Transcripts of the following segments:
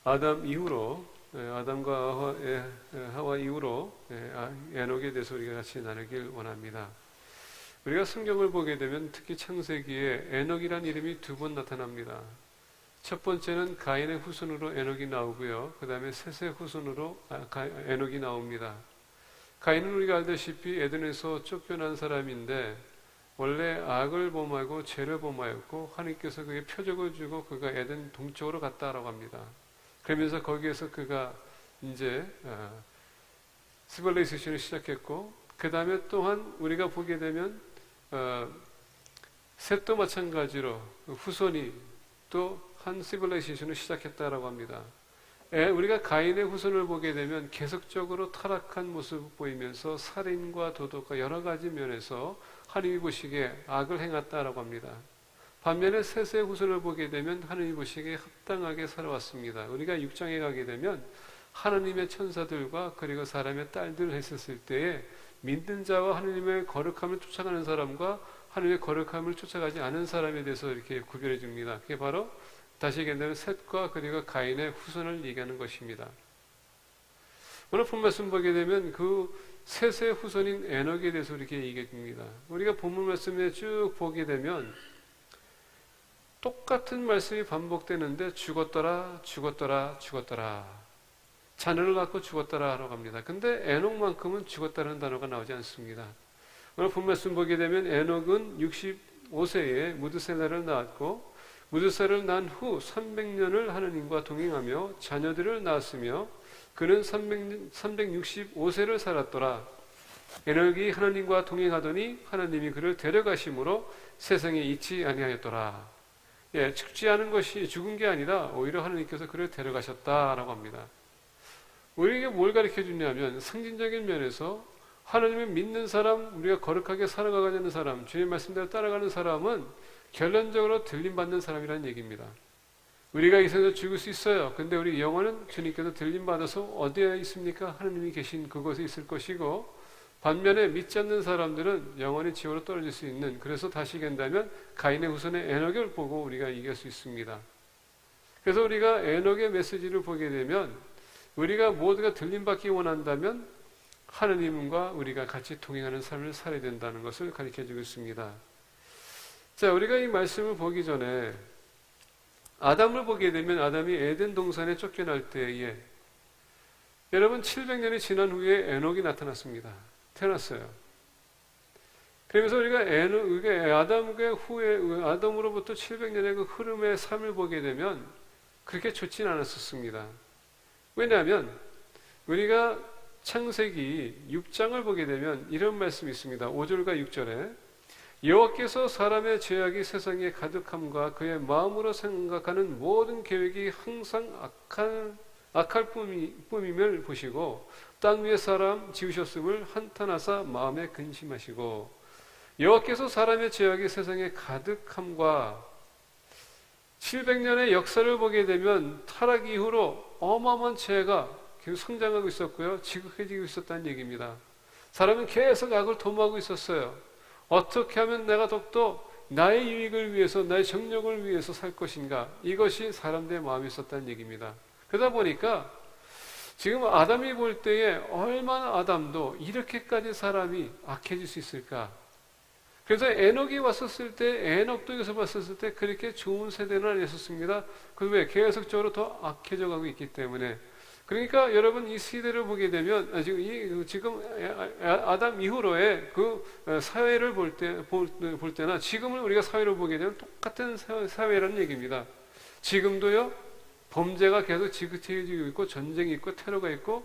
아담 이후로, 아담과 하와 이후로 에녹에 대해서 우리가 같이 나누길 원합니다. 우리가 성경을 보게 되면 특히 창세기에 에녹이라는 이름이 두 번 나타납니다. 첫 번째는 가인의 후손으로 에녹이 나오고요. 그 다음에 셋의 후손으로 에녹이 나옵니다. 가인은 우리가 알다시피 에덴에서 쫓겨난 사람인데 원래 악을 범하고 죄를 범하였고 하나님께서 그에게 표적을 주고 그가 에덴 동쪽으로 갔다라고 합니다. 그러면서 거기에서 그가 이제 시빌라이제이션을 시작했고 그 다음에 또한 우리가 보게 되면 셋도 마찬가지로 후손이 또 한 시빌라이제이션을 시작했다라고 합니다. 우리가 가인의 후손을 보게 되면 계속적으로 타락한 모습을 보이면서 살인과 도덕과 여러 가지 면에서 하나님이 보시기에 악을 행했다라고 합니다. 반면에 셋의 후손을 보게 되면 하나님이 보시기에 합당하게 살아왔습니다. 우리가 6장에 가게 되면 하나님의 천사들과 그리고 사람의 딸들을 했었을 때에 믿는 자와 하나님의 거룩함을 쫓아가는 사람과 하나님의 거룩함을 쫓아가지 않은 사람에 대해서 이렇게 구별해 줍니다. 그게 바로 다시 얘기한다면 셋과 그리고 가인의 후손을 얘기하는 것입니다. 오늘 본 말씀 보게 되면 그 셋의 후손인 에녹에 대해서 이렇게 얘기해 줍니다. 우리가 본문 말씀에 쭉 보게 되면 똑같은 말씀이 반복되는데 죽었더라, 죽었더라, 죽었더라. 자녀를 낳고 죽었더라 라고 합니다. 근데 에녹만큼은 죽었다는 단어가 나오지 않습니다. 오늘 본 말씀 보게 되면 에녹은 65세에 무드셀라를 낳았고 무드셀라를 낳은 후 300년을 하느님과 동행하며 자녀들을 낳았으며 그는 365세를 살았더라. 에녹이 하나님과 동행하더니 하나님이 그를 데려가심으로 세상에 있지 아니하였더라. 죽지 않은 것이 죽은 게 아니라 오히려 하나님께서 그를 데려가셨다라고 합니다. 우리에게 뭘 가르쳐 주냐면 상징적인 면에서 하나님을 믿는 사람, 우리가 거룩하게 살아가는 사람, 주님의 말씀대로 따라가는 사람은 결론적으로 들림받는 사람이라는 얘기입니다. 우리가 이 세상에서 죽을 수 있어요. 근데 우리 영혼은 주님께서 들림받아서 어디에 있습니까? 하나님이 계신 그곳에 있을 것이고 반면에 믿지 않는 사람들은 영원히 지옥으로 떨어질 수 있는, 그래서 다시 얘기한다면 가인의 후손의 에녹을 보고 우리가 이길 수 있습니다. 그래서 우리가 에녹의 메시지를 보게 되면 우리가 모두가 들림받기 원한다면 하나님과 우리가 같이 동행하는 삶을 살아야 된다는 것을 가르쳐주고 있습니다. 자, 우리가 이 말씀을 보기 전에 아담을 보게 되면 아담이 에덴 동산에 쫓겨날 때에 여러분 700년이 지난 후에 에녹이 나타났습니다. 태어났어요. 그러면서 우리가 아담으로부터 700년의 그 흐름의 삶을 보게 되면 그렇게 좋진 않았었습니다. 왜냐하면 우리가 창세기 6장을 보게 되면 이런 말씀이 있습니다. 5절과 6절에 여호와께서 사람의 죄악이 세상에 가득함과 그의 마음으로 생각하는 모든 계획이 항상 악할 뿐임을 보시고 땅 위에 사람 지으셨음을 한탄하사 마음에 근심하시고 여호와께서 사람의 죄악이 세상에 가득함과 700년의 역사를 보게 되면 타락 이후로 어마어마한 죄가 계속 성장하고 있었고요. 지극해지고 있었다는 얘기입니다. 사람은 계속 악을 도모하고 있었어요. 어떻게 하면 내가 더욱더 나의 유익을 위해서, 나의 정력을 위해서 살 것인가? 이것이 사람들의 마음이 있었다는 얘기입니다. 그러다 보니까 지금 아담이 볼 때에 얼마나 아담도 이렇게까지 사람이 악해질 수 있을까? 그래서 에녹이 왔었을 때, 에녹도 여기서 봤었을 때 그렇게 좋은 세대는 아니었습니다. 그 왜? 계속적으로 더 악해져 가고 있기 때문에. 그러니까 여러분 이 시대를 보게 되면 지금 아담 이후로의 그 사회를 볼 때나 지금을 우리가 사회를 보게 되면 똑같은 사회라는 얘기입니다. 지금도요 범죄가 계속 지긋해지고 있고 전쟁이 있고 테러가 있고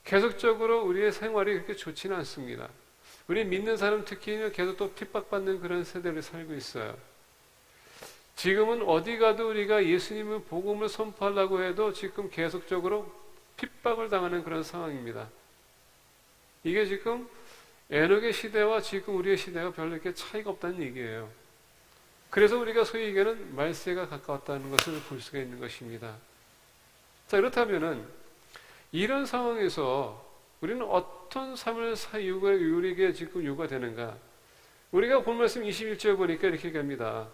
계속적으로 우리의 생활이 그렇게 좋지는 않습니다. 우리 믿는 사람 특히 계속 또 핍박받는 그런 세대를 살고 있어요. 지금은 어디 가도 우리가 예수님의 복음을 선포하려고 해도 지금 계속적으로 핍박을 당하는 그런 상황입니다. 이게 지금 에녹의 시대와 지금 우리의 시대가 별로 이렇게 차이가 없다는 얘기예요. 그래서 우리가 소위 얘기하는 말세가 가까웠다는 것을 볼 수가 있는 것입니다. 자, 그렇다면은 이런 상황에서 우리는 어떤 삶을 우리에게 지금 요구가 되는가? 우리가 본 말씀 21절 보니까 이렇게 얘기합니다.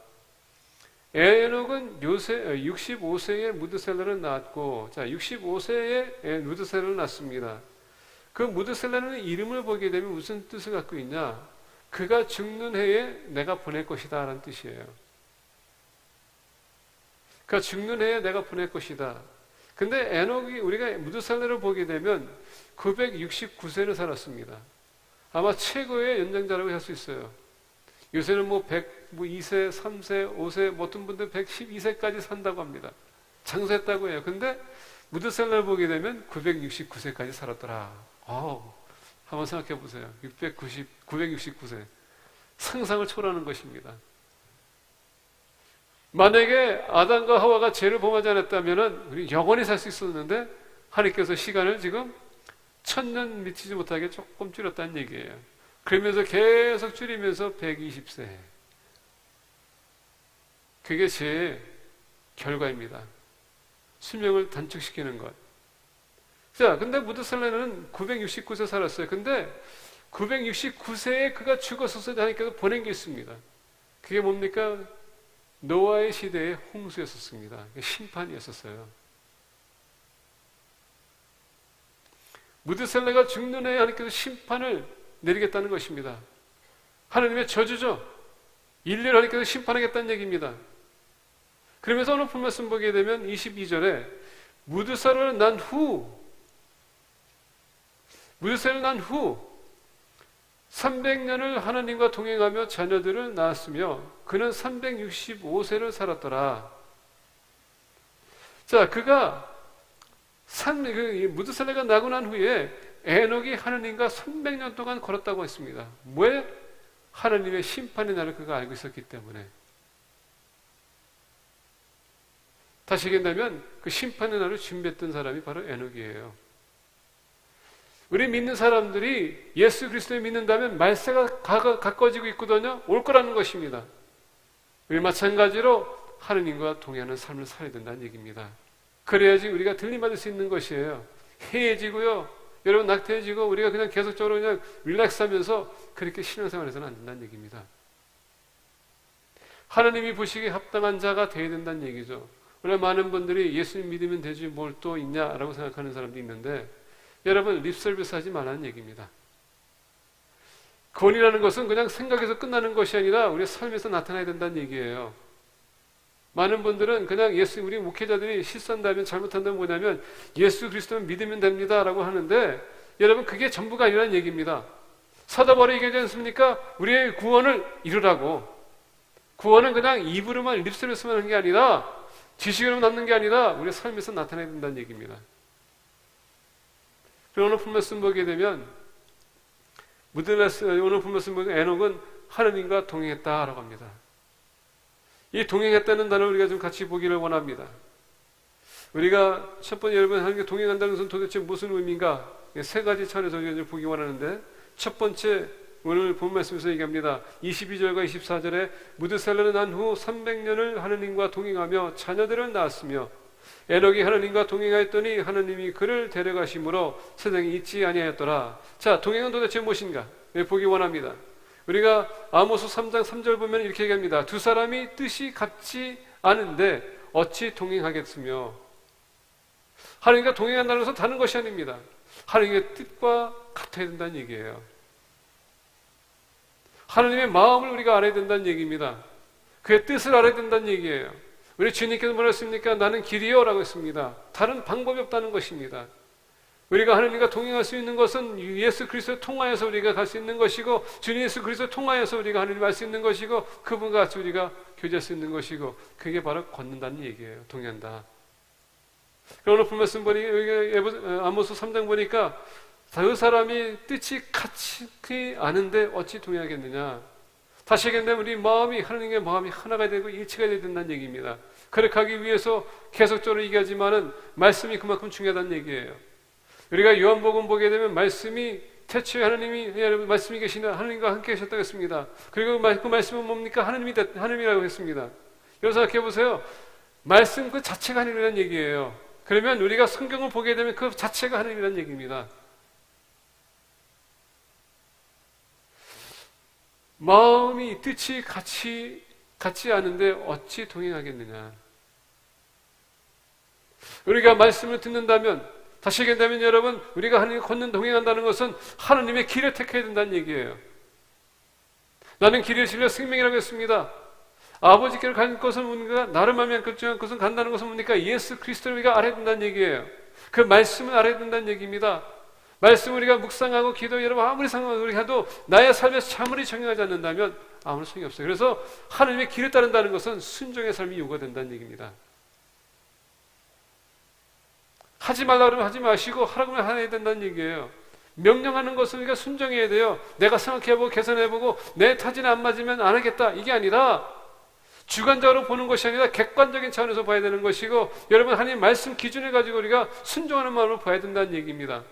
에녹은 65세에 무드셀라를 낳았고, 자, 65세에 무드셀라를 낳습니다. 그 무드셀라는 이름을 보게 되면 무슨 뜻을 갖고 있냐? 그가 죽는 해에 내가 보낼 것이다 라는 뜻이에요. 그가 죽는 해에 내가 보낼 것이다. 근데 에녹이 우리가 무드셀라를 보게 되면 969세를 살았습니다. 아마 최고의 연장자라고 할 수 있어요. 요새는 뭐 102세, 3세, 5세, 어떤 분들 112세까지 산다고 합니다. 장수했다고 해요. 근데 무드셀라를 보게 되면 969세까지 살았더라. 한번 생각해 보세요. 969세. 상상을 초월하는 것입니다. 만약에 아담과 하와가 죄를 범하지 않았다면 우리 영원히 살 수 있었는데 하나님께서 시간을 지금 1000년 미치지 못하게 조금 줄였다는 얘기예요. 그러면서 계속 줄이면서 120세. 그게 제 결과입니다. 수명을 단축시키는 것. 자, 근데 무드셀라는 969세 살았어요. 근데 969세에 그가 죽었었을 때 하나님께서 보낸 게 있습니다. 그게 뭡니까? 노아의 시대의 홍수였었습니다. 심판이었었어요. 무드셀라가 죽는 해에 하나님께서 심판을 내리겠다는 것입니다. 하나님의 저주죠. 인류를 하나님께서 심판하겠다는 얘기입니다. 그러면서 오늘 본 말씀 보게 되면 22절에 무드셀라를 난 후 300년을 하나님과 동행하며 자녀들을 낳았으며 그는 365세를 살았더라. 자, 그가 무드셀라가 나고 난 후에 에녹이 하나님과 300년 동안 걸었다고 했습니다. 왜? 하나님의 심판의 날을 그가 알고 있었기 때문에. 다시 얘기한다면 그 심판의 날을 준비했던 사람이 바로 에녹이에요. 우리 믿는 사람들이 예수 그리스도를 믿는다면 말세가 가까워지고 있거든요. 올 거라는 것입니다. 우리 마찬가지로 하느님과 동행하는 삶을 살아야 된다는 얘기입니다. 그래야지 우리가 들림받을 수 있는 것이에요. 해해지고요. 여러분 낙태해지고 우리가 그냥 계속적으로 그냥 릴렉스하면서 그렇게 신앙생활해서는 안 된다는 얘기입니다. 하나님이 보시기에 합당한 자가 되어야 된다는 얘기죠. 원래 많은 분들이 예수님 믿으면 되지 뭘 또 있냐라고 생각하는 사람도 있는데 여러분 립서비스 하지 말라는 얘기입니다. 구원이라는 것은 그냥 생각에서 끝나는 것이 아니라 우리 삶에서 나타나야 된다는 얘기예요. 많은 분들은 그냥 우리 목회자들이 실수한다면 잘못한다면 뭐냐면 예수 그리스도는 믿으면 됩니다 라고 하는데 여러분 그게 전부가 아니라는 얘기입니다. 사도 바울이 얘기하지 않습니까? 우리의 구원을 이루라고. 구원은 그냥 입으로만 립서비스만 하는 게 아니라 지식으로 남는 게 아니라 우리 삶에서 나타나야 된다는 얘기입니다. 그리고 오늘 본말씀 보게 되면 오늘 본말씀 보면 에녹은 하나님과 동행했다라고 합니다. 이 동행했다는 단어를 우리가 좀 같이 보기를 원합니다. 우리가 첫 번째 여러분 하나님과 동행한다는 것은 도대체 무슨 의미인가? 세 가지 차례에서 우리가 보기 원하는데 첫 번째 오늘 본 말씀에서 얘기합니다. 22절과 24절에 무드셀라는 난 후 300년을 하나님과 동행하며 자녀들을 낳았으며 에녹이 하나님과 동행하였더니 하나님이 그를 데려가심으로 세상에 있지 아니하였더라. 자, 동행은 도대체 무엇인가? 보기 원합니다. 우리가 아모스 3장 3절 보면 이렇게 얘기합니다. 두 사람이 뜻이 같지 않은데 어찌 동행하겠으며. 하나님과 동행한다는 것은 다른 것이 아닙니다. 하나님의 뜻과 같아야 된다는 얘기예요. 하나님의 마음을 우리가 알아야 된다는 얘기입니다. 그의 뜻을 알아야 된다는 얘기예요. 우리 주님께서 뭐라 했습니까? 나는 길이요 라고 했습니다. 다른 방법이 없다는 것입니다. 우리가 하나님과 동행할 수 있는 것은 예수 그리스도를 통하여서 우리가 갈 수 있는 것이고 주님 예수 그리스도를 통하여서 우리가 하나님을 알 수 있는 것이고 그분과 같이 우리가 교제할 수 있는 것이고 그게 바로 걷는다는 얘기예요. 동행한다. 오늘 본 말씀 보니 아모스 3장 보니까 그 사람이 뜻이 같지 않은데 어찌 동행하겠느냐. 다시 얘기한다면 우리 마음이 하나님의 마음이 하나가 되고 일치가 되야 된다는 얘기입니다. 그렇게 하기 위해서 계속적으로 얘기하지만은 말씀이 그만큼 중요하다는 얘기예요. 우리가 요한복음 보게 되면 말씀이 태초에 하나님이 말씀이 계시나 하나님과 함께 하셨다고 했습니다. 그리고 그 말씀은 뭡니까? 하나님이라고 했습니다. 여러분 생각해 보세요. 말씀 그 자체가 하나님이라는 얘기예요. 그러면 우리가 성경을 보게 되면 그 자체가 하나님이라는 얘기입니다. 마음이 뜻이 같이 같지 않은데 어찌 동행하겠느냐. 우리가 말씀을 듣는다면, 다시 얘기한다면 여러분, 우리가 하나님 걷는 동행한다는 것은 하나님의 길을 택해야 된다는 얘기예요. 나는 길을 진리와 생명이라고 했습니다. 아버지께로 갈 것은 뭡니까? 나를 마음에 결정한 것은 간다는 것은 뭡니까? 예수 그리스도를 우리가 알아야 된다는 얘기예요. 그 말씀을 알아야 된다는 얘기입니다. 말씀을 우리가 묵상하고 기도, 여러분 아무리 상관없이 우리가 해도 나의 삶에서 참으리 정형하지 않는다면 아무런 소용이 없어요. 그래서 하나님의 길을 따른다는 것은 순종의 삶이 요구된다는 얘기입니다. 하지 말라 그러면 하지 마시고 하라고 하면 해야 된다는 얘기예요. 명령하는 것은 우리가 순종해야 돼요. 내가 생각해보고 계산해보고 내 타진에 안 맞으면 안 하겠다, 이게 아니라 주관적으로 보는 것이 아니라 객관적인 차원에서 봐야 되는 것이고, 여러분 하나님 말씀 기준을 가지고 우리가 순종하는 마음으로 봐야 된다는 얘기입니다.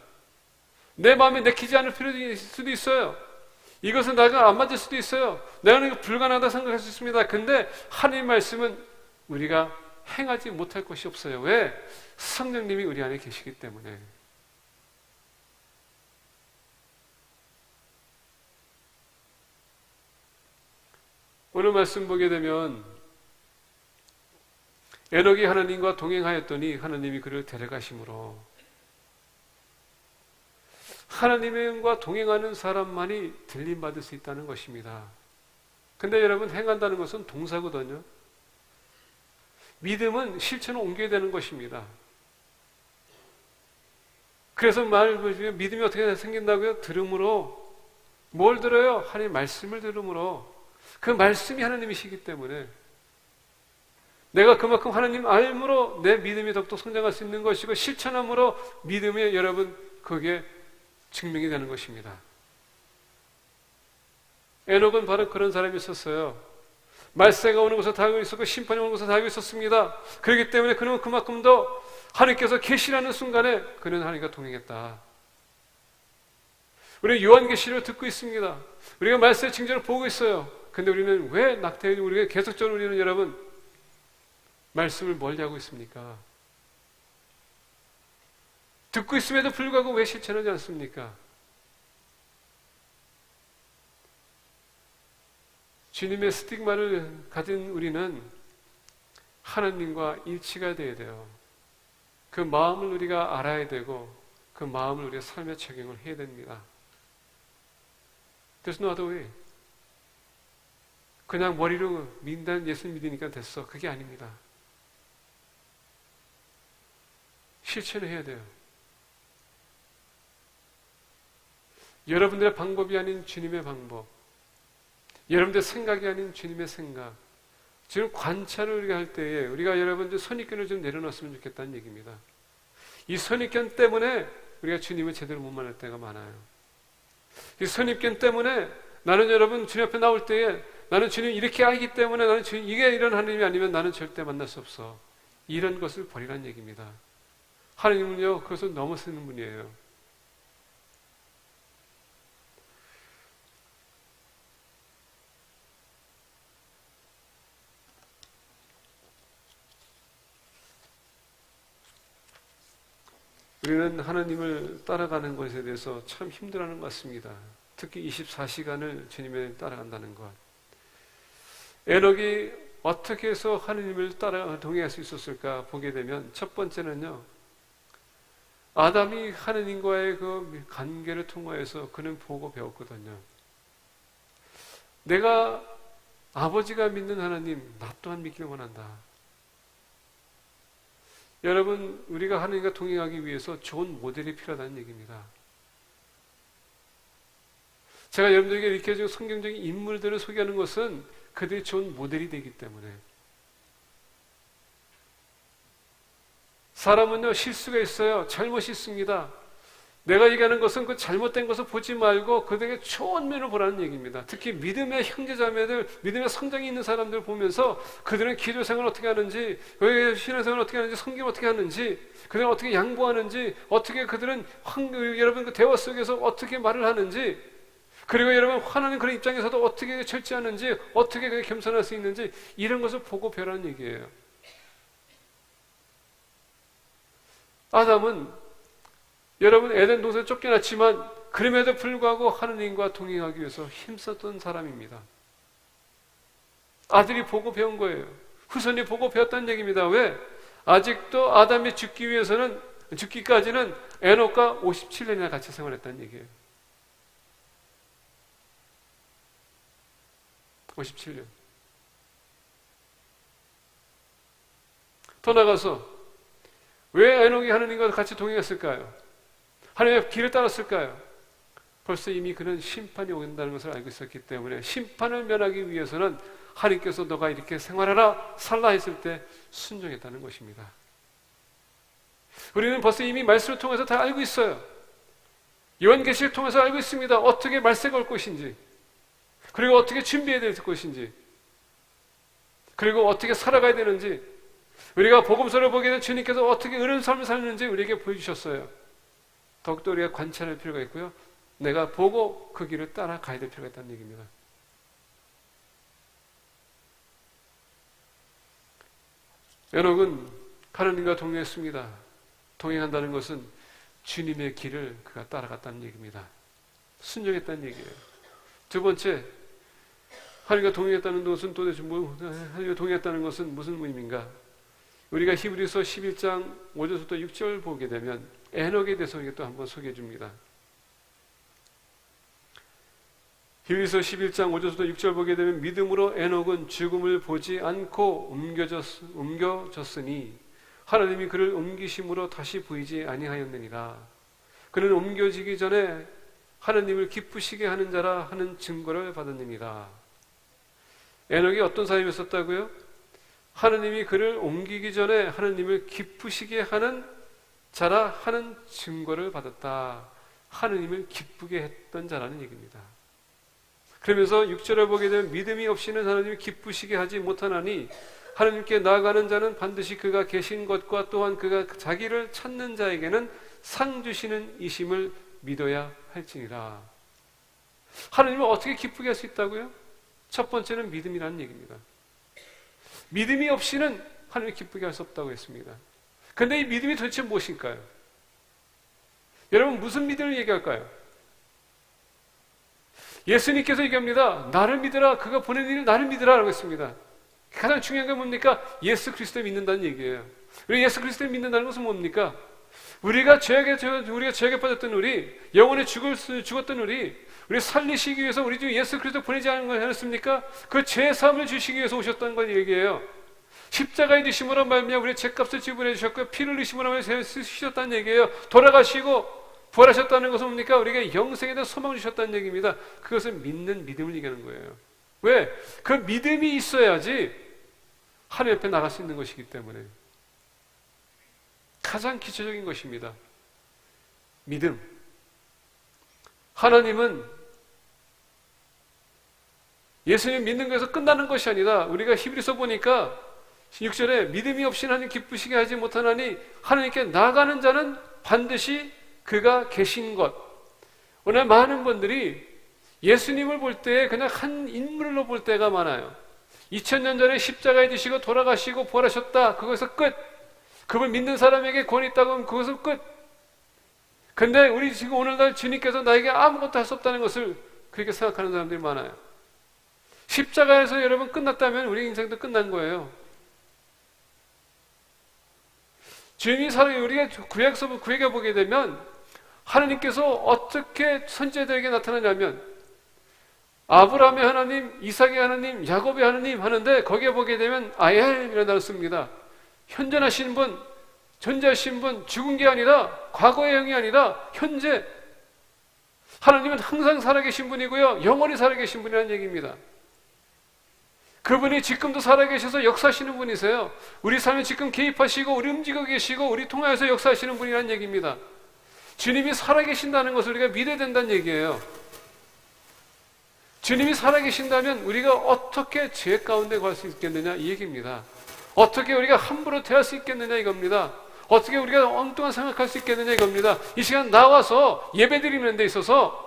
내 마음에 내키지 않을 필요도 수도 있어요. 이것은 나가 안 맞을 수도 있어요. 내가 이거 불가능하다 생각할 수 있습니다. 근데 하나님 말씀은 우리가 행하지 못할 것이 없어요. 왜? 성령님이 우리 안에 계시기 때문에. 오늘 말씀 보게 되면 에녹이 하나님과 동행하였더니 하나님이 그를 데려가심으로, 하나님과 동행하는 사람만이 들림받을 수 있다는 것입니다. 근데 여러분, 행한다는 것은 동사거든요. 믿음은 실천을 옮겨야 되는 것입니다. 그래서 믿음이 어떻게 생긴다고요? 들음으로. 뭘 들어요? 하나님 말씀을 들음으로. 그 말씀이 하나님이시기 때문에 내가 그만큼 하나님 알므로 내 믿음이 더욱더 성장할 수 있는 것이고, 실천함으로 믿음이 여러분 그게 증명이 되는 것입니다. 에녹은 바로 그런 사람이 있었어요. 말세가 오는 것을 다 알고 있었고 심판이 오는 것을 다 알고 있었습니다. 그렇기 때문에 그는 그만큼 더 하나님께서 계시라는 순간에 그는 하나님과 동행했다. 우리는 요한계시를 듣고 있습니다. 우리가 말세의 징조를 보고 있어요. 근데 우리는 왜 낙태해? 우리가 계속적으로 우리는 여러분 말씀을 멀리하고 있습니까? 듣고 있음에도 불구하고 왜 실천하지 않습니까? 주님의 스tig마를 가진 우리는 하나님과 일치가 되어야 돼요. 그 마음을 우리가 알아야 되고 그 마음을 우리가 삶에 적용을 해야 됩니다. There's no other way. 그냥 머리로 믿는 예수 믿으니까 됐어. 그게 아닙니다. 실천을 해야 돼요. 여러분들의 방법이 아닌 주님의 방법, 여러분들의 생각이 아닌 주님의 생각, 지금 관찰을 우리가 할 때에 우리가 여러분들 선입견을 좀 내려놨으면 좋겠다는 얘기입니다. 이 선입견 때문에 우리가 주님을 제대로 못 만날 때가 많아요. 이 선입견 때문에 나는 여러분 주님 앞에 나올 때에 나는 주님 이렇게 알기 때문에 나는 주님 이게 이런 하나님이 아니면 나는 절대 만날 수 없어. 이런 것을 버리라는 얘기입니다. 하나님은요 그것을 넘어서는 분이에요. 우리는 하나님을 따라가는 것에 대해서 참 힘들어하는 것 같습니다. 특히 24시간을 주님을 따라간다는 것. 에녹이 어떻게 해서 하나님을 따라 동행할 수 있었을까 보게 되면 첫 번째는요, 아담이 하나님과의 그 관계를 통하여서 그는 보고 배웠거든요. 내가 아버지가 믿는 하나님, 나 또한 믿기를 원한다. 여러분, 우리가 하나님과 동행하기 위해서 좋은 모델이 필요하다는 얘기입니다. 제가 여러분들에게 이렇게 준 성경적인 인물들을 소개하는 것은 그들이 좋은 모델이 되기 때문에. 사람은요 실수가 있어요. 잘못이 있습니다. 내가 얘기하는 것은 그 잘못된 것을 보지 말고 그들에게 좋은 면을 보라는 얘기입니다. 특히 믿음의 형제자매들, 믿음의 성장이 있는 사람들을 보면서 그들은 기도 생활을 어떻게 하는지, 신앙생활을 어떻게 하는지, 성경 어떻게 하는지, 그들은 어떻게 양보하는지, 어떻게 그들은 여러분 그 대화 속에서 어떻게 말을 하는지, 그리고 여러분 화나는 그런 입장에서도 어떻게 절제하는지, 어떻게 겸손할 수 있는지, 이런 것을 보고 배우라는 얘기예요. 아담은 여러분 에덴 동산에 쫓겨났지만 그럼에도 불구하고 하느님과 동행하기 위해서 힘썼던 사람입니다. 아들이 보고 배운 거예요. 후손이 보고 배웠다는 얘기입니다. 왜? 아직도 아담이 죽기까지는 에녹과 57년이나 같이 생활했다는 얘기예요. 57년. 더 나가서 왜 에녹이 하느님과 같이 동행했을까요? 하나님의 길을 따랐을까요? 벌써 이미 그는 심판이 온다는 것을 알고 있었기 때문에 심판을 면하기 위해서는 하나님께서 너가 이렇게 생활하라, 살라 했을 때 순종했다는 것입니다. 우리는 벌써 이미 말씀을 통해서 다 알고 있어요. 요한계시를 통해서 알고 있습니다. 어떻게 말세가 올 것인지, 그리고 어떻게 준비해야 될 것인지, 그리고 어떻게 살아가야 되는지, 우리가 복음서를 보게 된 주님께서 어떻게 의로운 삶을 사는지 우리에게 보여주셨어요. 더욱더 우리가 관찰할 필요가 있고요. 내가 보고 그 길을 따라가야 될 필요가 있다는 얘기입니다. 에녹은 하나님과 동행했습니다. 동행한다는 것은 주님의 길을 그가 따라갔다는 얘기입니다. 순종했다는 얘기예요. 두 번째, 하나님과 동행했다는 것은 도대체 하나님과 동행했다는 것은 무슨 의미인가? 우리가 히브리서 11장 5절부터 6절 보게 되면 에녹에 대해서 우리가 또 한번 소개해 줍니다. 히브리서 11장 5절부터 6절 보게 되면 믿음으로 에녹은 죽음을 보지 않고 옮겨졌으니 하나님이 그를 옮기심으로 다시 보이지 아니하였느니라. 그는 옮겨지기 전에 하나님을 기쁘시게 하는 자라 하는 증거를 받았느니라. 에녹이 어떤 사람이었다고요? 하나님이 그를 옮기기 전에 하나님을 기쁘시게 하는 자라 하는 증거를 받았다. 하나님을 기쁘게 했던 자라는 얘기입니다. 그러면서 6절을 보게 되면 믿음이 없이는 하나님을 기쁘시게 하지 못하나니 하나님께 나아가는 자는 반드시 그가 계신 것과 또한 그가 자기를 찾는 자에게는 상 주시는 이심을 믿어야 할지니라. 하나님을 어떻게 기쁘게 할 수 있다고요? 첫 번째는 믿음이라는 얘기입니다. 믿음이 없이는 하나님을 기쁘게 할 수 없다고 했습니다. 그런데 이 믿음이 도대체 무엇일까요? 여러분 무슨 믿음을 얘기할까요? 예수님께서 얘기합니다. 나를 믿으라. 그가 보낸 이를 나를 믿으라 라고 했습니다. 가장 중요한 건 뭡니까? 예수 그리스도를 믿는다는 얘기예요. 우리 예수 그리스도를 믿는다는 것은 뭡니까? 우리가 죄악에 빠졌던 우리, 영원히 죽었던 우리 살리시기 위해서 우리 중 예수 그리스도 보내지 않은 걸 해놨습니까? 그 죄 사함을 주시기 위해서 오셨다는 걸 얘기해요. 십자가에 지심으로 말미암아 우리의 죄값을 지불해 주셨고요. 피를 흘리심으로 말미암아 쓰셨다는 얘기예요. 돌아가시고 부활하셨다는 것은 뭡니까? 우리에게 영생에 대한 소망을 주셨다는 얘기입니다. 그것을 믿는 믿음을 얘기하는 거예요. 왜? 그 믿음이 있어야지 하나님 앞에 나갈 수 있는 것이기 때문에. 가장 기초적인 것입니다. 믿음. 하나님은 예수님 믿는 것에서 끝나는 것이 아니라 우리가 히브리서 보니까 6절에 믿음이 없이 하나님 기쁘시게 하지 못하나니 하나님께 나아가는 자는 반드시 그가 계신 것. 오늘 많은 분들이 예수님을 볼 때 그냥 한 인물로 볼 때가 많아요. 2000년 전에 십자가에 지시고 돌아가시고 부활하셨다. 그것에서 끝. 그걸 믿는 사람에게 권위 있다고 하면 그것은 끝. 근데 우리 지금 오늘날 주님께서 나에게 아무것도 할 수 없다는 것을 그렇게 생각하는 사람들이 많아요. 십자가에서 여러분 끝났다면 우리 인생도 끝난 거예요. 주님이 우리가 구약에 보게 되면 하나님께서 어떻게 선지자들에게 나타나냐면 아브라함의 하나님, 이삭의 하나님, 야곱의 하나님 하는데 거기에 보게 되면 아엘이라는 단어를 씁니다. 현존하신 분, 존재하신 분, 죽은 게 아니라 과거의 영이 아니라 현재. 하나님은 항상 살아계신 분이고요. 영원히 살아계신 분이라는 얘기입니다. 그분이 지금도 살아계셔서 역사하시는 분이세요. 우리 삶에 지금 개입하시고 우리 움직이고 계시고 우리 통하여서 역사하시는 분이라는 얘기입니다. 주님이 살아계신다는 것을 우리가 믿어야 된다는 얘기예요. 주님이 살아계신다면 우리가 어떻게 죄 가운데 갈 수 있겠느냐 이 얘기입니다. 어떻게 우리가 함부로 대할 수 있겠느냐 이겁니다. 어떻게 우리가 엉뚱한 생각할 수 있겠느냐 이겁니다. 이 시간 나와서 예배드리는 데 있어서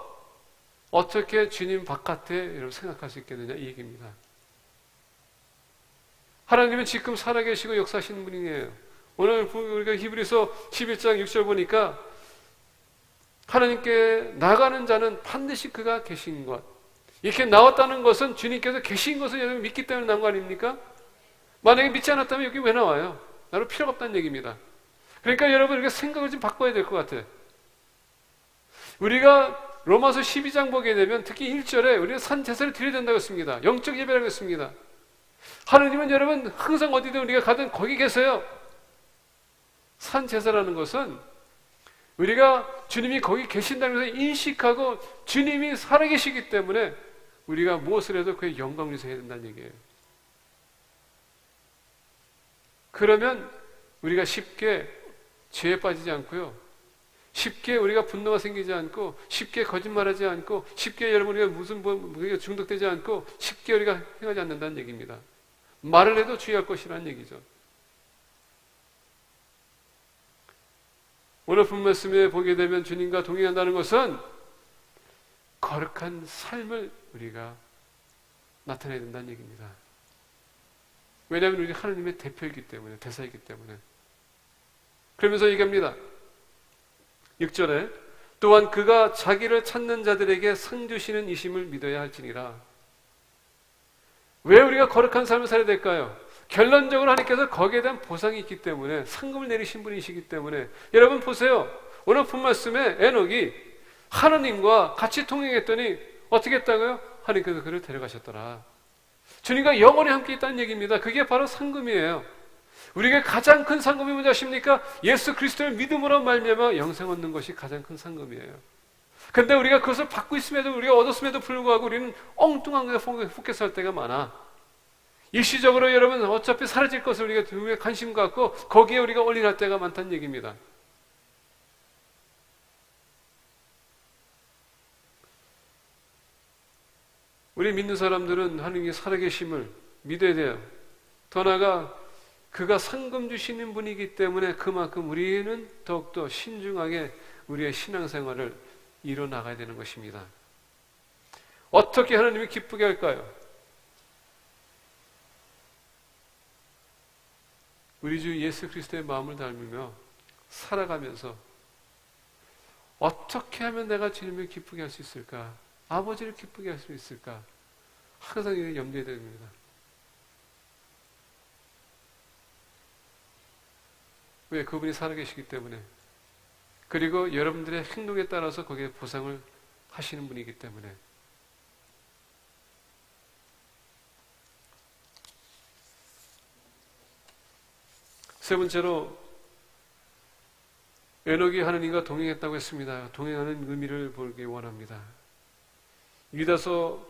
어떻게 주님 바깥에 생각할 수 있겠느냐 이 얘기입니다. 하나님은 지금 살아계시고 역사하시는 분이에요. 오늘 우리가 히브리서 11장 6절 보니까 하나님께 나가는 자는 반드시 그가 계신 것. 이렇게 나왔다는 것은 주님께서 계신 것을 여러분 믿기 때문에 나온 거 아닙니까? 만약에 믿지 않았다면 여기 왜 나와요? 나로 필요가 없다는 얘기입니다. 그러니까 여러분 이렇게 생각을 좀 바꿔야 될 것 같아요. 우리가 로마서 12장 보게 되면 특히 1절에 우리가 산 제사를 드려야 된다고 했습니다. 영적 예배라고 했습니다. 하느님은 여러분 항상 어디든 우리가 가든 거기 계세요. 산 제사라는 것은 우리가 주님이 거기 계신다는 것을 인식하고 주님이 살아계시기 때문에 우리가 무엇을 해도 그의 영광을 위해서 해야 된다는 얘기예요. 그러면 우리가 쉽게 죄에 빠지지 않고요. 쉽게 우리가 분노가 생기지 않고 쉽게 거짓말하지 않고 쉽게 여러분 우리가 무슨 우리가 중독되지 않고 쉽게 우리가 행하지 않는다는 얘기입니다. 말을 해도 주의할 것이라는 얘기죠. 오늘 본 말씀에 보게 되면 주님과 동행한다는 것은 거룩한 삶을 우리가 나타내야 된다는 얘기입니다. 왜냐하면 우리가 하나님의 대표이기 때문에, 대사이기 때문에. 그러면서 얘기합니다. 6절에 또한 그가 자기를 찾는 자들에게 상 주시는 이심을 믿어야 할지니라. 왜 우리가 거룩한 삶을 살아야 될까요? 결론적으로 하나님께서 거기에 대한 보상이 있기 때문에, 상금을 내리신 분이시기 때문에. 여러분 보세요. 오늘 본 말씀에 에녹이 하나님과 같이 통행했더니 어떻게 했다고요? 하나님께서 그를 데려가셨더라. 주님과 영원히 함께 있다는 얘기입니다. 그게 바로 상금이에요. 우리에게 가장 큰 상금이 뭔지 아십니까? 예수 그리스도의 믿음으로 말미암아 영생 얻는 것이 가장 큰 상금이에요. 그런데 우리가 그것을 받고 있음에도, 우리가 얻었음에도 불구하고 우리는 엉뚱한 것에 포커스 할 때가 많아. 일시적으로 여러분 어차피 사라질 것을 우리가 관심 갖고 거기에 우리가 올인할 때가 많다는 얘기입니다. 우리 믿는 사람들은 하나님의 살아계심을 믿어야 돼요. 더 나아가 그가 상금 주시는 분이기 때문에 그만큼 우리는 더욱더 신중하게 우리의 신앙생활을 이뤄나가야 되는 것입니다. 어떻게 하나님이 기쁘게 할까요? 우리 주 예수 그리스도의 마음을 닮으며 살아가면서 어떻게 하면 내가 주님을 기쁘게 할 수 있을까? 아버지를 기쁘게 할 수 있을까? 항상 이게 염두에 됩니다. 왜? 그분이 살아계시기 때문에. 그리고 여러분들의 행동에 따라서 거기에 보상을 하시는 분이기 때문에. 세 번째로 에녹이 하나님과 동행했다고 했습니다. 동행하는 의미를 보기 원합니다. 유다서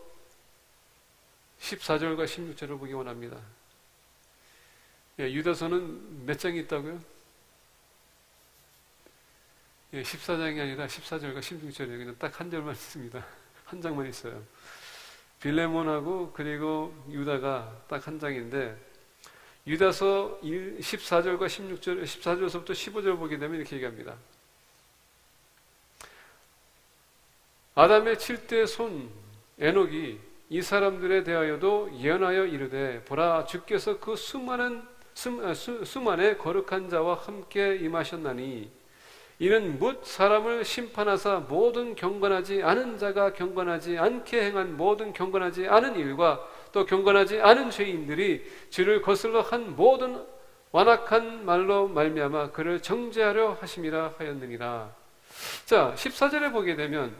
14절과 16절을 보기 원합니다. 유다서는 몇 장이 있다고요? 14장이 아니라 14절과 16절에 그냥 딱 한 절만 있습니다. 한 장만 있어요. 빌레몬하고 그리고 유다가 딱 한 장인데, 유다서 14절과 16절, 14절서부터 15절 보게 되면 이렇게 얘기합니다. 아담의 7대 손 에녹이 이 사람들에 대하여도 예언하여 이르되, 보라 주께서 그 수만의 거룩한 자와 함께 임하셨나니 이는 뭇 사람을 심판하사 모든 경건하지 않은 자가 경건하지 않게 행한 모든 경건하지 않은 일과 또 경건하지 않은 죄인들이 주를 거슬러 한 모든 완악한 말로 말미암아 그를 정죄하려 하심이라 하였느니라. 자, 14절에 보게 되면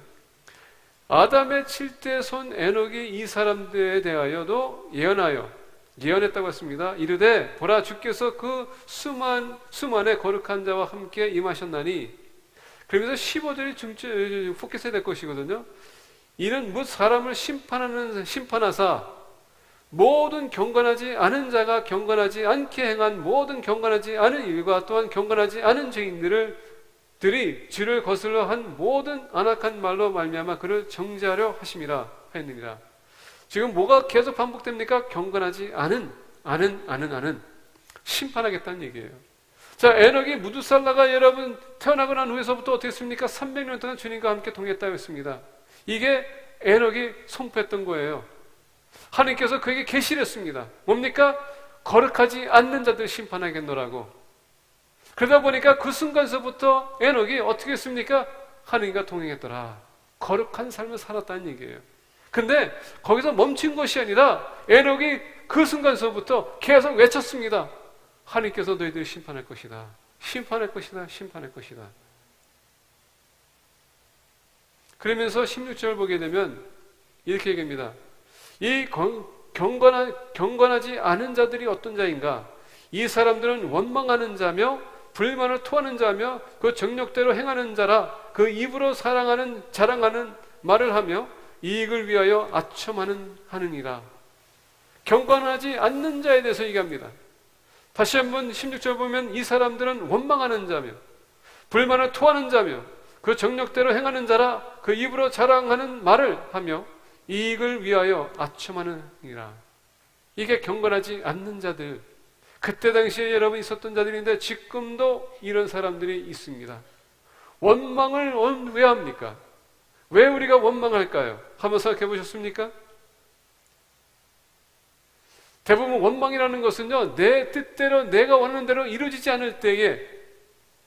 아담의 7대 손 에녹이 이 사람들에 대하여도 예언했다고 했습니다. 이르되 보라 주께서 그 수만의 거룩한 자와 함께 임하셨나니, 그러면서 15절이 포켓해야 될 것이거든요. 이는 뭇 사람을 심판하사 모든 경건하지 않은 자가 경건하지 않게 행한 모든 경건하지 않은 일과 또한 경건하지 않은 죄인들이 주를 거슬러 한 모든 안악한 말로 말미암아 그를 정죄하려 하심이라 하였느니라. 지금 뭐가 계속 반복됩니까? 경건하지 않은 심판하겠다는 얘기예요. 자, 에녹이 무두살라가 여러분 태어나고 난 후에서부터 어떻게 했습니까? 300년 동안 주님과 함께 동행했다고 했습니다. 이게 에녹이 선포했던 거예요. 하나님께서 그에게 계시를 했습니다. 뭡니까? 거룩하지 않는 자들 심판하겠노라고. 그러다 보니까 그 순간서부터 에녹이 어떻게 했습니까? 하나님과 동행했더라. 거룩한 삶을 살았다는 얘기예요. 근데 거기서 멈춘 것이 아니라 에녹이 그 순간서부터 계속 외쳤습니다. 하나님께서 너희들을 심판할 것이다. 심판할 것이다. 심판할 것이다. 그러면서 16절 보게 되면 이렇게 얘기합니다. 이 경건하지 않은 자들이 어떤 자인가? 이 사람들은 원망하는 자며 불만을 토하는 자며 그 정력대로 행하는 자라. 그 입으로 자랑하는 말을 하며 이익을 위하여 하느니라. 경건하지 않는 자에 대해서 얘기합니다. 다시 한번 16절 보면 이 사람들은 원망하는 자며 불만을 토하는 자며 그 정력대로 행하는 자라. 그 입으로 자랑하는 말을 하며 이익을 위하여 아첨하느니라. 이게 경건하지 않는 자들. 그때 당시에 여러분 있었던 자들인데 지금도 이런 사람들이 있습니다. 원망을 왜 합니까? 왜 우리가 원망할까요? 한번 생각해 보셨습니까? 대부분 원망이라는 것은요, 내 뜻대로 내가 원하는 대로 이루어지지 않을 때에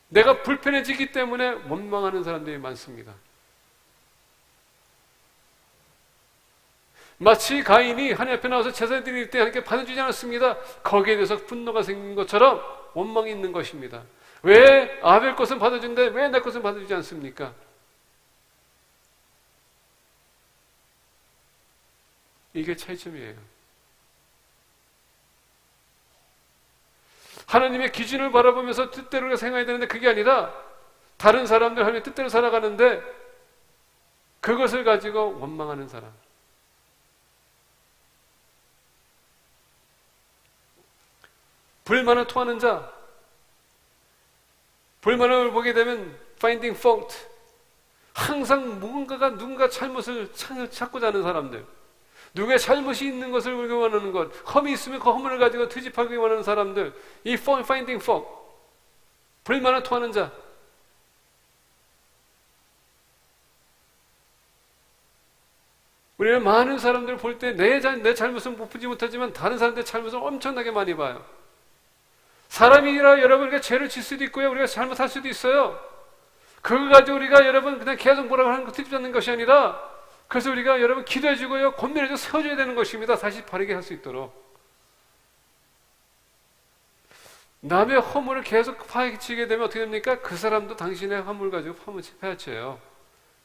내가 불편해지기 때문에 원망하는 사람들이 많습니다. 마치 가인이 하나님 앞에 나와서 제사 드릴 때 하나님께 받아주지 않았습니다. 거기에 대해서 분노가 생긴 것처럼 원망이 있는 것입니다. 왜 아벨 것은 받아준데 왜 내 것은 받아주지 않습니까? 이게 차이점이에요. 하나님의 기준을 바라보면서 뜻대로 생각해야 되는데 그게 아니라 다른 사람들 하나님의 뜻대로 살아가는데 그것을 가지고 원망하는 사람. 불만을 토하는 자. 불만을 보게 되면 finding fault. 항상 누군가 잘못을 찾고자 하는 사람들. 누구의 잘못이 있는 것을 우리가 원하는 것, 험이 있으면 그 허물을 가지고 트집하기 원하는 사람들, 이 finding fault, 불만을 토하는 자. 우리는 많은 사람들을 볼 때 내 잘못은 보지 못하지만 다른 사람들의 잘못을 엄청나게 많이 봐요. 사람이라 여러분 우리가 죄를 질 수도 있고요, 우리가 잘못할 수도 있어요. 그거 가지고 우리가 여러분 그냥 계속 뭐라고 하는 거 트집잡는 것이 아니라 그래서 우리가 여러분 기도해주고요, 권면해서 세워줘야 되는 것입니다. 다시 바르게 할 수 있도록. 남의 허물을 계속 파헤치게 되면 어떻게 됩니까? 그 사람도 당신의 허물 가지고 파헤쳐요.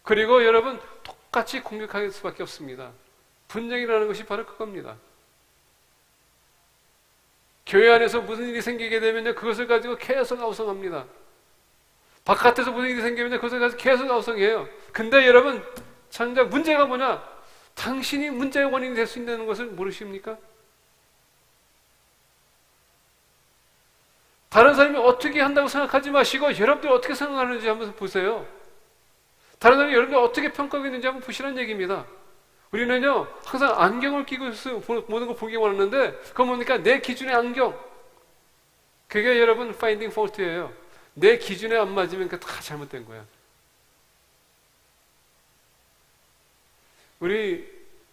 그리고 여러분 똑같이 공격할 수밖에 없습니다. 분쟁이라는 것이 바로 그겁니다. 교회 안에서 무슨 일이 생기게 되면요, 그것을 가지고 계속 아우성합니다. 바깥에서 무슨 일이 생기면 그것을 가지고 계속 아우성해요. 근데 여러분 장작 문제가 뭐냐? 당신이 문제의 원인이 될 수 있다는 것을 모르십니까? 다른 사람이 어떻게 한다고 생각하지 마시고 여러분들 어떻게 생각하는지 한번 보세요. 다른 사람이 여러분들 어떻게 평가하고 있는지 한번 보시라는 얘기입니다. 우리는요 항상 안경을 끼고 모든 걸 보기 원하는데 그건 뭡니까? 내 기준의 안경. 그게 여러분 finding fault예요. 내 기준에 안 맞으면 다 잘못된 거야. 우리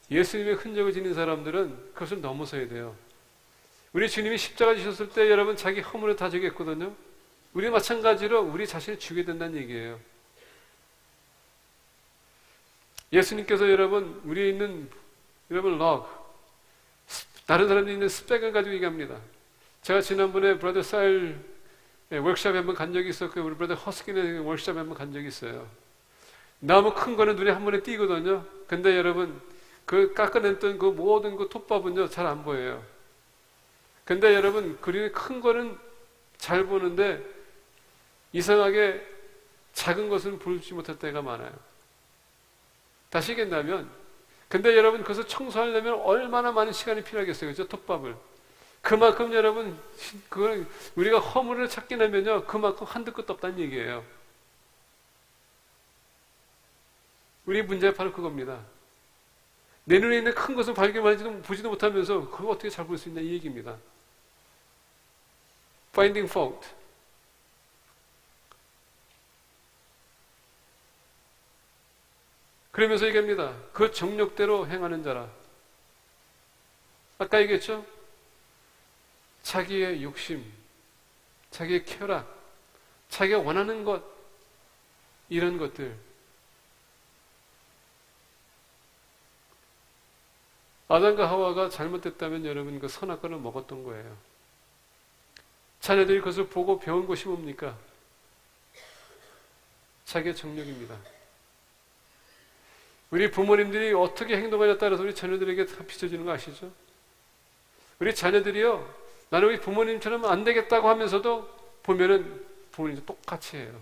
예수님의 흔적을 지닌 사람들은 그것을 넘어서야 돼요. 우리 주님이 십자가 지셨을 때 여러분 자기 허물을 다 죽였거든요. 우리 마찬가지로 우리 자신을 죽여야 된다는 얘기예요. 예수님께서 여러분 우리에 있는 여러분 다른 사람들이 있는 스펙을 가지고 얘기합니다. 제가 지난번에 브라더 사일 워크숍에 한번 간 적이 있었고 우리 브라더 허스킨의 워크숍에 한번 간 적이 있어요. 나무 큰 거는 눈에 한 번에 띄거든요. 근데 여러분 그 깎아냈던 그 모든 그 톱밥은요 잘 안 보여요. 근데 여러분 그림이 큰 거는 잘 보는데 이상하게 작은 것은 보지 못할 때가 많아요. 다시 얘기한다면 근데 여러분 그것을 청소하려면 얼마나 많은 시간이 필요하겠어요. 그죠? 톱밥을. 그만큼 여러분 그걸 우리가 허물을 찾게 되면요 그만큼 한도 끝도 없다는 얘기예요. 우리의 문제가 바로 그겁니다. 내 눈에 있는 큰 것을 발견하지도 보지도 못하면서 그걸 어떻게 잘 볼 수 있냐 이 얘기입니다. Finding fault. 그러면서 얘기합니다. 그 정력대로 행하는 자라. 아까 얘기했죠? 자기의 욕심, 자기의 쾌락, 자기가 원하는 것 이런 것들 아담과 하와가 잘못됐다면 여러분 그 선악과를 먹었던 거예요. 자녀들이 그것을 보고 배운 것이 뭡니까? 자기의 정력입니다. 우리 부모님들이 어떻게 행동하냐에 따라서 우리 자녀들에게 다 비춰지는 거 아시죠? 우리 자녀들이요, 나는 우리 부모님처럼 안 되겠다고 하면서도 보면은 부모님도 똑같이 해요.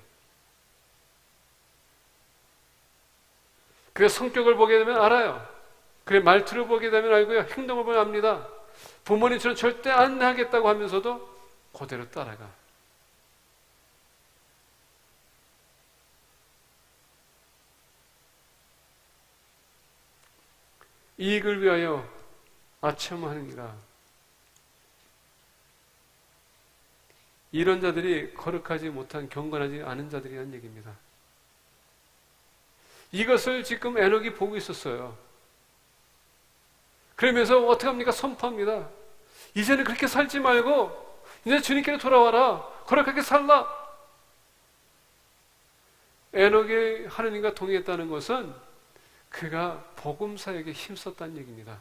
그래서 성격을 보게 되면 알아요. 그래 말투를 보게 되면 알고요. 행동을 보면 압니다. 부모님처럼 절대 안 하겠다고 하면서도 그대로 따라가. 이익을 위하여 아첨하느니라. 이런 자들이 거룩하지 못한 경건하지 않은 자들이라는 얘기입니다. 이것을 지금 에녹이 보고 있었어요. 그러면서 어떻게 합니까? 선포합니다. 이제는 그렇게 살지 말고 이제 주님께로 돌아와라. 거룩하게 살라. 에녹이 하느님과 동의했다는 것은 그가 복음 사역에 힘썼다는 얘기입니다.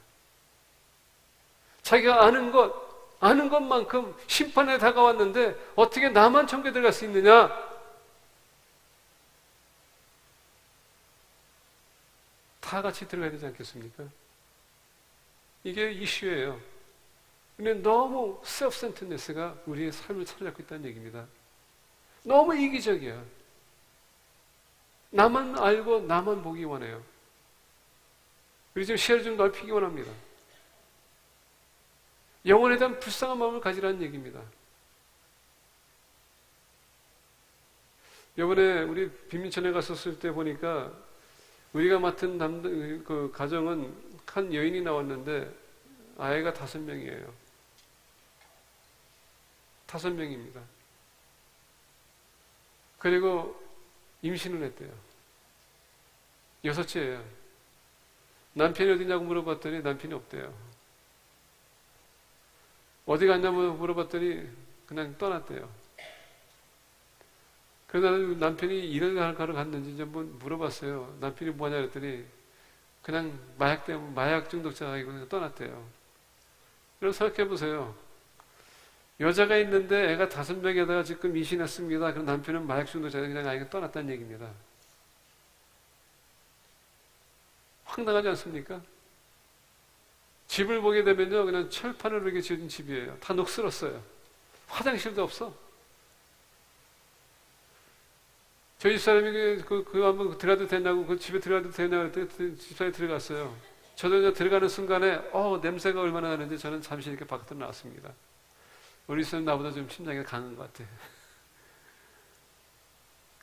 자기가 아는 것만큼 심판에 다가왔는데 어떻게 나만 천국에 들어갈 수 있느냐? 다 같이 들어가야 되지 않겠습니까? 이게 이슈예요. 근데 너무 셀프-센터드네스가 우리의 삶을 사로잡고 있다는 얘기입니다. 너무 이기적이야. 나만 알고 나만 보기 원해요. 우리 지금 시야를 좀 넓히기 원합니다. 영혼에 대한 불쌍한 마음을 가지라는 얘기입니다. 이번에 우리 빈민촌에 갔었을 때 보니까 우리가 맡은 그 가정은 한 여인이 나왔는데 아이가 5명이에요. 5명입니다. 그리고 임신을 했대요. 6째예요. 남편이 어디냐고 물어봤더니 남편이 없대요. 어디 갔냐고 물어봤더니 그냥 떠났대요. 그래서 남편이 일을 하러 갔는지 좀 한번 물어봤어요. 남편이 뭐하냐 그랬더니 그냥 마약 때문에 마약 중독자가 그냥 떠났대요. 그럼 생각해 보세요. 여자가 있는데 애가 5명에다가 지금 임신했습니다. 그럼 남편은 마약 중독자가 그냥 아이가 떠났다는 얘기입니다. 황당하지 않습니까? 집을 보게 되면요, 그냥 철판으로 이렇게 지어진 집이에요. 다 녹슬었어요. 화장실도 없어. 저희 집사람이 그 한번 들어가도 되냐고, 그 집에 들어가도 되냐고 그랬더니 집사람이 들어갔어요. 저도 이제 들어가는 순간에, 냄새가 얼마나 나는지 저는 잠시 이렇게 바깥으로 나왔습니다. 우리 집사람 나보다 좀 심장이 강한 것 같아요.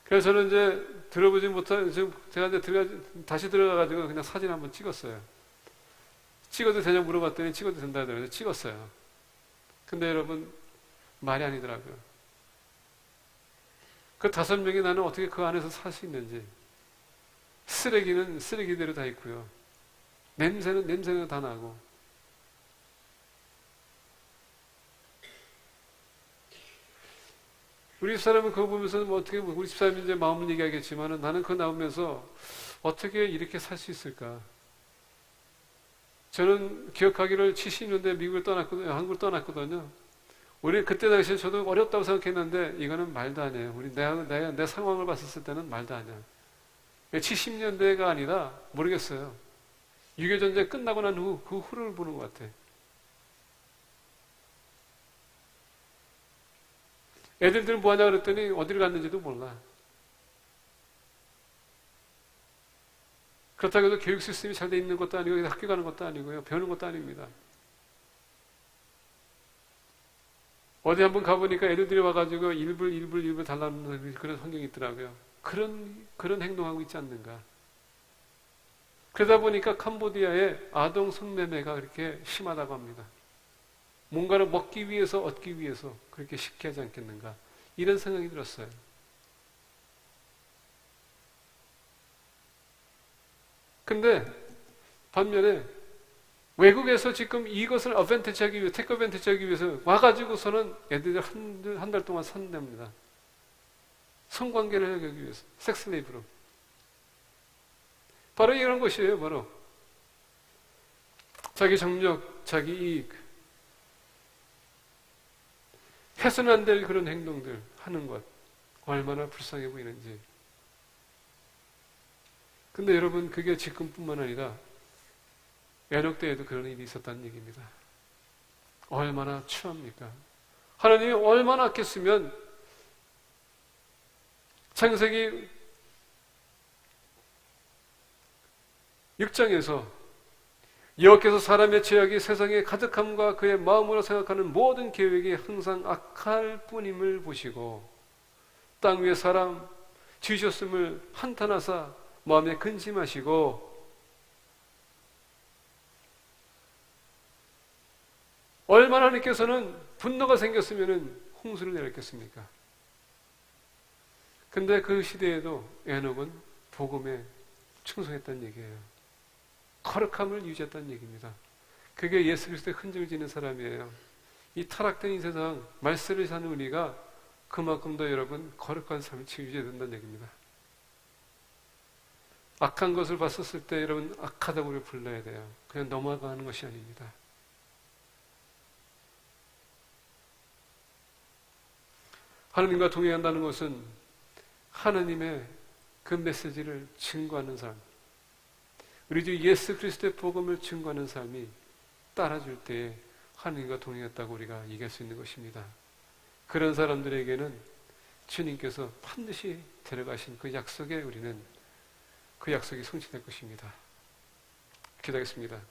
그래서 저는 이제 들어보지 못한, 지금 제가 이제 다시 들어가가지고 그냥 사진 한번 찍었어요. 찍어도 되냐고 물어봤더니 찍어도 된다 하더라고요. 찍었어요. 근데 여러분, 말이 아니더라고요. 그 5명이 나는 어떻게 그 안에서 살 수 있는지. 쓰레기는 쓰레기대로 다 있고요. 냄새는 냄새가 다 나고. 우리 집사람은 그거 보면서 어떻게, 우리 집사람이 이제 마음을 얘기하겠지만은 나는 그거 나오면서 어떻게 이렇게 살 수 있을까? 저는 기억하기를 70년대 미국을 떠났거든요. 한국을 떠났거든요. 우리 그때 당시에 저도 어렵다고 생각했는데 이거는 말도 안 해요. 내 상황을 봤을 때는 말도 안 해요. 70년대가 아니라 모르겠어요. 6.25 전쟁 끝나고 난 후 그 후를 보는 것 같아. 애들들은 뭐 하냐 그랬더니 어디를 갔는지도 몰라. 그렇다고 해도 교육 시스템이 잘 돼 있는 것도 아니고 학교 가는 것도 아니고요. 배우는 것도 아닙니다. 어디 한번 가보니까 애들들이 와가지고 일불 달라는 그런 환경이 있더라고요. 그런 행동하고 있지 않는가. 그러다 보니까 캄보디아의 아동 성매매가 그렇게 심하다고 합니다. 뭔가를 먹기 위해서 얻기 위해서 그렇게 쉽게 하지 않겠는가. 이런 생각이 들었어요. 근데 반면에 외국에서 지금 이것을 어벤티지 하기 위해, 테크 어벤티지 하기 위해서 와가지고서는 애들이 한 달 동안 산답니다. 성관계를 하기 위해서. 자기 정력, 자기 이익, 해서는 안 될 그런 행동들 하는 것 얼마나 불쌍해 보이는지. 근데 여러분, 그게 지금뿐만 아니라 에녹 때에도 그런 일이 있었다는 얘기입니다. 얼마나 추합니까? 하나님이 얼마나 아꼈으면 창세기 6장에서 여호와께서 사람의 죄악이 세상에 가득함과 그의 마음으로 생각하는 모든 계획이 항상 악할 뿐임을 보시고 땅 위에 사람 지으셨음을 한탄하사 마음에 근심하시고 얼마나 하나님께서는 분노가 생겼으면 홍수를 내렸겠습니까? 근데 그 시대에도 에녹은 복음에 충성했다는 얘기예요. 거룩함을 유지했다는 얘기입니다. 그게 예수 그리스도의 흔적을 지닌 사람이에요. 이 타락된 이 세상 말세를 사는 우리가 그만큼 더 여러분 거룩한 삶을 유지해야 된다는 얘기입니다. 악한 것을 봤었을 때 여러분 악하다고 우리 불러야 돼요. 그냥 넘어가는 것이 아닙니다. 하나님과 동행한다는 것은 하나님의 그 메시지를 증거하는 삶, 우리 주 예수 그리스도의 복음을 증거하는 삶이 따라줄 때에 하나님과 동행했다고 우리가 얘기할 수 있는 것입니다. 그런 사람들에게는 주님께서 반드시 데려가신 그 약속에 우리는 그 약속이 성취될 것입니다. 기도하겠습니다.